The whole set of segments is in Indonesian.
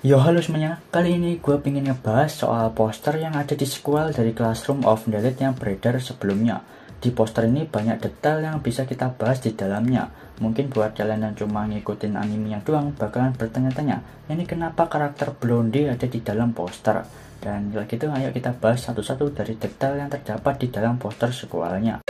Yo halo semuanya, kali ini gue pengen ngebahas soal poster yang ada di sequel dari Classroom of the Elite yang beredar sebelumnya. Di poster ini banyak detail yang bisa kita bahas di dalamnya. Mungkin buat kalian yang cuma ngikutin animenya doang bakalan bertanya-tanya, ini kenapa karakter Blondie ada di dalam poster? Dan kalau gitu ayo kita bahas satu-satu dari detail yang terdapat di dalam poster sequelnya.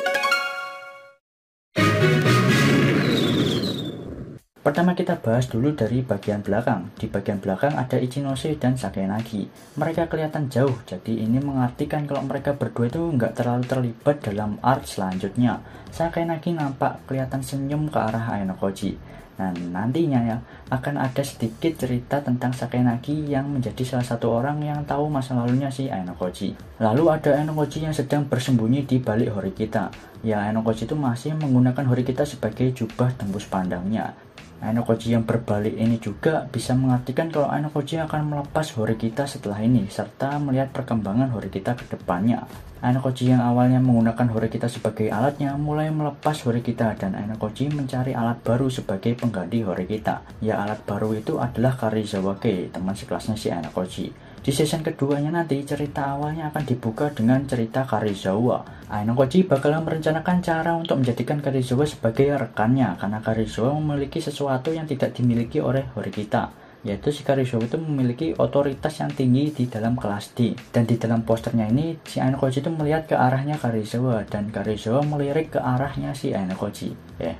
Pertama kita bahas dulu dari bagian belakang. Di bagian belakang ada Ichinose dan Sakenagi. Mereka kelihatan jauh, jadi ini mengartikan kalau mereka berdua itu nggak terlalu terlibat dalam art selanjutnya. Sakenagi nampak kelihatan senyum ke arah Ainokoji. Nah nantinya ya akan ada sedikit cerita tentang Sakenagi yang menjadi salah satu orang yang tahu masa lalunya si Ainokoji. Lalu ada Ainokoji yang sedang bersembunyi di balik Horikita. Ya Ainokoji itu masih menggunakan Horikita sebagai jubah tembus pandangnya. Ainokoji yang berbalik ini juga bisa mengartikan kalau Ainokoji akan melepas Horikita setelah ini, serta melihat perkembangan Horikita ke depannya. Ainokoji yang awalnya menggunakan Horikita sebagai alatnya, mulai melepas Horikita dan Ainokoji mencari alat baru sebagai pengganti Horikita. Ya alat baru itu adalah Karizawa Kei, teman sekelasnya si Ainokoji. Di season keduanya nanti, cerita awalnya akan dibuka dengan cerita Karizawa. Ainokoji bakalan merencanakan cara untuk menjadikan Karizawa sebagai rekannya, karena Karizawa memiliki sesuatu yang tidak dimiliki oleh Horikita, yaitu si Karizawa itu memiliki otoritas yang tinggi di dalam kelas D. Dan di dalam posternya ini, si Ainokoji itu melihat ke arahnya Karizawa, dan Karizawa melirik ke arahnya si Ainokoji.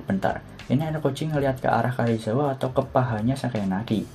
Bentar, ini Ainokoji ngelihat ke arah Karizawa atau ke pahanya Sakenagi?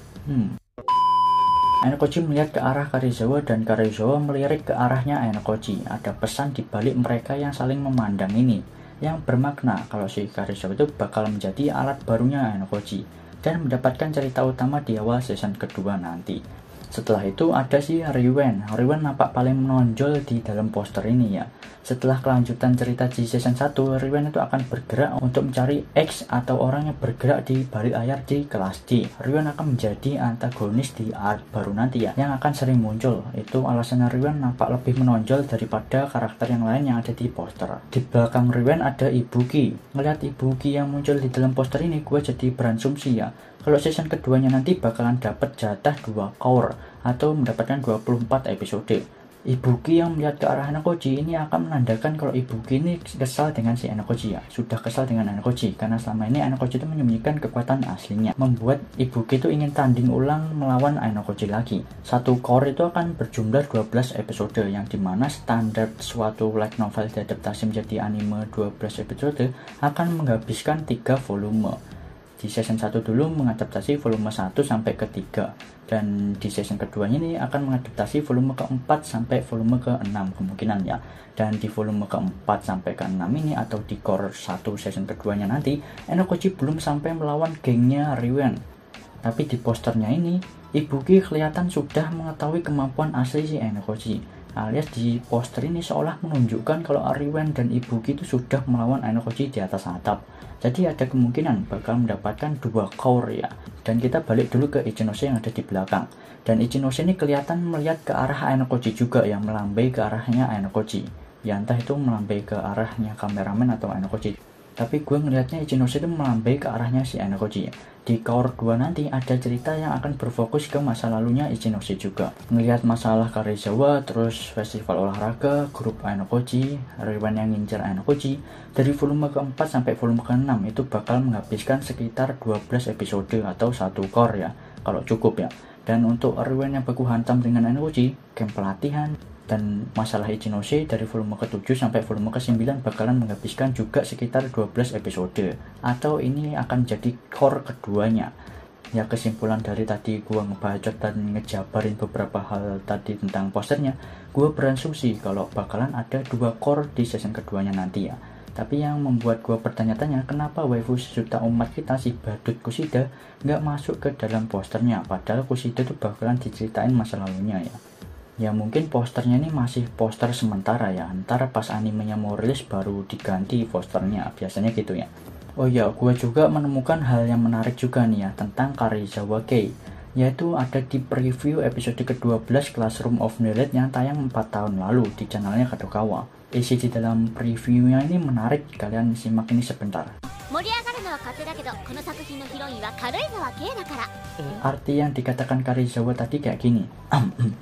Ainokoji melihat ke arah Karizawa dan Karizawa melirik ke arahnya Ainokoji. Ada pesan di balik mereka yang saling memandang ini, yang bermakna kalau si Karizawa itu bakal menjadi alat barunya Ainokoji dan mendapatkan cerita utama di awal season kedua nanti. Setelah itu ada si Riwen. Riwen nampak paling menonjol di dalam poster ini ya. Setelah kelanjutan cerita di season 1, Riwen itu akan bergerak untuk mencari X atau orang yang bergerak di balik layar di kelas D. Riwen akan menjadi antagonis di art baru nanti ya, yang akan sering muncul. Itu alasannya Riwen nampak lebih menonjol daripada karakter yang lain yang ada di poster. Di belakang Riwen ada Ibuki. Ngelihat Ibuki yang muncul di dalam poster ini, gue jadi berasumsi ya, kalau season keduanya nanti bakalan dapat jatah 2 core atau mendapatkan 24 episode. Ibuki yang melihat ke arah Ainokoji ini akan menandakan kalau Ibuki ini kesal dengan si Ainokoji ya. Sudah kesal dengan Ainokoji karena selama ini Ainokoji itu menyembunyikan kekuatan aslinya, membuat Ibuki itu ingin tanding ulang melawan Ainokoji lagi. Satu core itu akan berjumlah 12 episode, yang dimana standar suatu light novel diadaptasi menjadi anime 12 episode akan menghabiskan 3 volume. Di season 1 dulu mengadaptasi volume 1 sampai ke 3, dan di season keduanya ini akan mengadaptasi volume ke-4 sampai volume ke-6 kemungkinan ya. Dan di volume ke-4 sampai ke-6 ini atau di core 1 season keduanya nanti, Ainokoji belum sampai melawan gengnya Riwen. Tapi di posternya ini, Ibuki kelihatan sudah mengetahui kemampuan asli si Ainokoji. Alias di poster ini seolah menunjukkan kalau Riwen dan Ibuki itu sudah melawan Ainokoji di atas atap. Jadi ada kemungkinan bakal mendapatkan 2 core ya. Dan kita balik dulu ke Ichinose yang ada di belakang. Dan Ichinose ini kelihatan melihat ke arah Ainokoji juga, yang melambai ke arahnya Ainokoji. Ya entah itu melambai ke arahnya kameramen atau Ainokoji. Tapi gue ngelihatnya Ichinose itu melambai ke arahnya si Ainokoji ya. Di core 2 nanti ada cerita yang akan berfokus ke masa lalunya Ichinose juga. Ngelihat masalah Karizawa, terus festival olahraga, grup Ainokoji, Riwen yang ngincer Ainokoji. Dari volume ke-4 sampai volume ke-6 itu bakal menghabiskan sekitar 12 episode atau 1 core ya, kalau cukup ya. Dan untuk Riwen yang baku hantam dengan Ainokoji, game pelatihan, dan masalah Ichinose dari volume ke-7 sampai volume ke-9 bakalan menghabiskan juga sekitar 12 episode, atau ini akan jadi core keduanya. Ya kesimpulan dari tadi gua ngebacot dan ngejabarin beberapa hal tadi tentang posternya, gua berasumsi kalau bakalan ada 2 core di season keduanya nanti ya. Tapi yang membuat gua bertanya-tanya, kenapa waifu sejuta umat kita si Badut Kushida nggak masuk ke dalam posternya, padahal Kushida tuh bakalan diceritain masa lalunya ya. Ya mungkin posternya ini masih poster sementara ya, ntar pas animenya mau rilis baru diganti posternya, biasanya gitu ya. Oh ya, gue juga menemukan hal yang menarik juga nih ya tentang Karizawa Kei, yaitu ada di preview episode ke-12 Classroom of the Elite yang tayang 4 tahun lalu di channelnya Kadokawa. Isi di dalam previewnya ini menarik, kalian simak ini sebentar. Arti yang dikatakan Karizawa tadi kayak gini.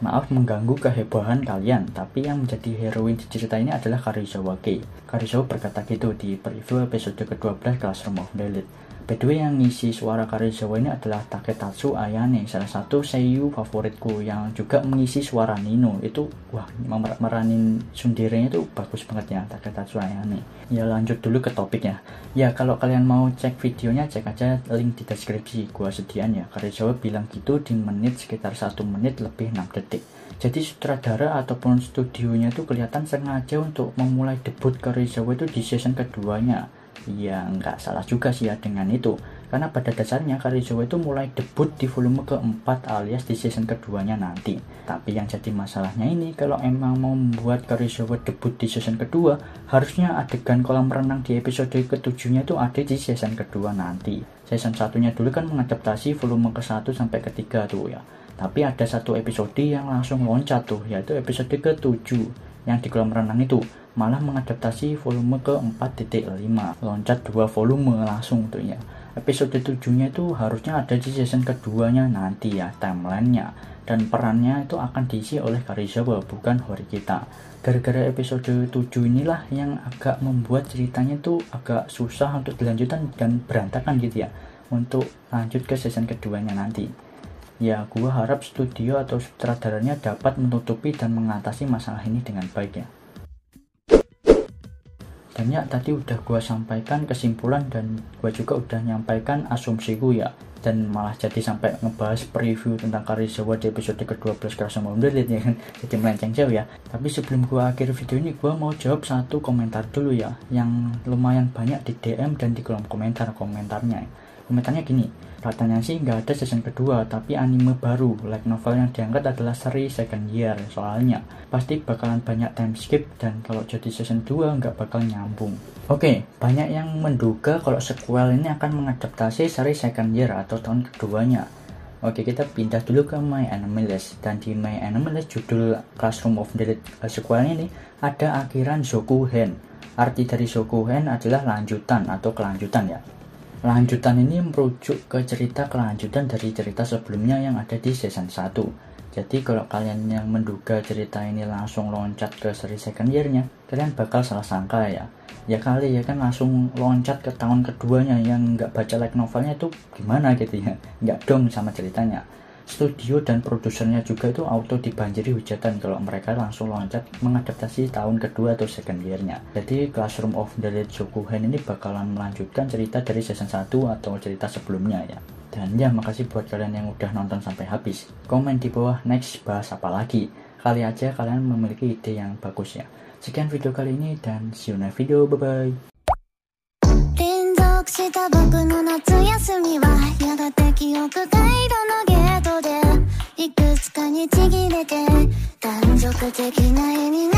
Maaf mengganggu kehebohan kalian, tapi yang menjadi heroin di cerita ini adalah Karizawa Kei. Karizawa berkata gitu di preview episode ke-12 Classroom of the Elite. By the way, yang ngisi suara Karizawa ini adalah Taketatsu Ayane, salah satu seiyuu favoritku yang juga mengisi suara Nino. Itu wah, meranin Tsundere itu bagus banget ya, Taketatsu Ayane. Ya lanjut dulu ke topiknya. Ya kalau kalian mau cek videonya, cek aja link di deskripsi, gua sediaan ya. Karizawa bilang gitu di menit sekitar 1 menit lebih 6 detik. Jadi sutradara ataupun studionya itu kelihatan sengaja untuk memulai debut Karizawa itu di season keduanya. Ya nggak salah juga sih ya dengan itu, karena pada dasarnya Karizawa itu mulai debut di volume keempat alias di season keduanya nanti. Tapi yang jadi masalahnya ini, kalau emang mau membuat Karizawa debut di season kedua, harusnya adegan kolam renang di episode ketujuhnya itu ada di season kedua nanti. Season satunya dulu kan mengadaptasi volume ke-1 sampai ke-3 tuh ya. Tapi ada satu episode yang langsung loncat tuh, yaitu episode ke-7 yang di kolam renang itu. Malah mengadaptasi volume ke-4.5, loncat 2 volume langsung tuh ya. Episode 7-nya itu harusnya ada di season keduanya nanti ya, timelinenya, dan perannya itu akan diisi oleh Karizawa, bukan Horikita. Gara-gara episode 7 inilah yang agak membuat ceritanya itu agak susah untuk dilanjutkan dan berantakan gitu ya, untuk lanjut ke season keduanya nanti. Ya, gua harap studio atau sutradaranya dapat menutupi dan mengatasi masalah ini dengan baik ya. Dan ya tadi udah gue sampaikan kesimpulan dan gue juga udah nyampaikan asumsiku ya, dan malah jadi sampai ngebahas preview tentang Karizawa di episode ke-12 Classroom of the Elite ya kan, jadi melenceng jauh ya. Tapi sebelum gue akhir video ini, gue mau jawab satu komentar dulu ya, yang lumayan banyak di DM dan di kolom komentarnya. Komentarnya gini, katanya sih nggak ada season kedua, tapi anime baru, light novel yang diangkat adalah seri Second Year. Soalnya pasti bakalan banyak time skip, dan kalau jadi season 2 nggak bakal nyambung. Oke, banyak yang menduga kalau sequel ini akan mengadaptasi seri Second Year atau tahun keduanya. Oke, kita pindah dulu ke My Anime List. Dan di My Anime List judul Classroom of the Elite sequel ini ada akhiran Zokuhen. Arti dari Zokuhen adalah lanjutan atau kelanjutan ya. Lanjutan ini merujuk ke cerita kelanjutan dari cerita sebelumnya yang ada di season 1. Jadi kalau kalian yang menduga cerita ini langsung loncat ke seri second year-nya, kalian bakal salah sangka ya. Ya kali ya kan langsung loncat ke tahun keduanya, yang nggak baca light novelnya itu gimana gitu ya. Nggak dong sama ceritanya. Studio dan produsernya juga itu auto dibanjiri hujatan kalau mereka langsung loncat mengadaptasi tahun kedua atau second year-nya. Jadi Classroom of the Elite Zokuhen ini bakalan melanjutkan cerita dari season 1 atau cerita sebelumnya ya. Dan ya makasih buat kalian yang udah nonton sampai habis. Komen di bawah next bahas apa lagi. Kali aja kalian memiliki ide yang bagus ya. Sekian video kali ini dan see you next video, bye bye. した僕の夏休みはやがて記憶回路のゲートでいくつかにちぎれて断続的な絵になる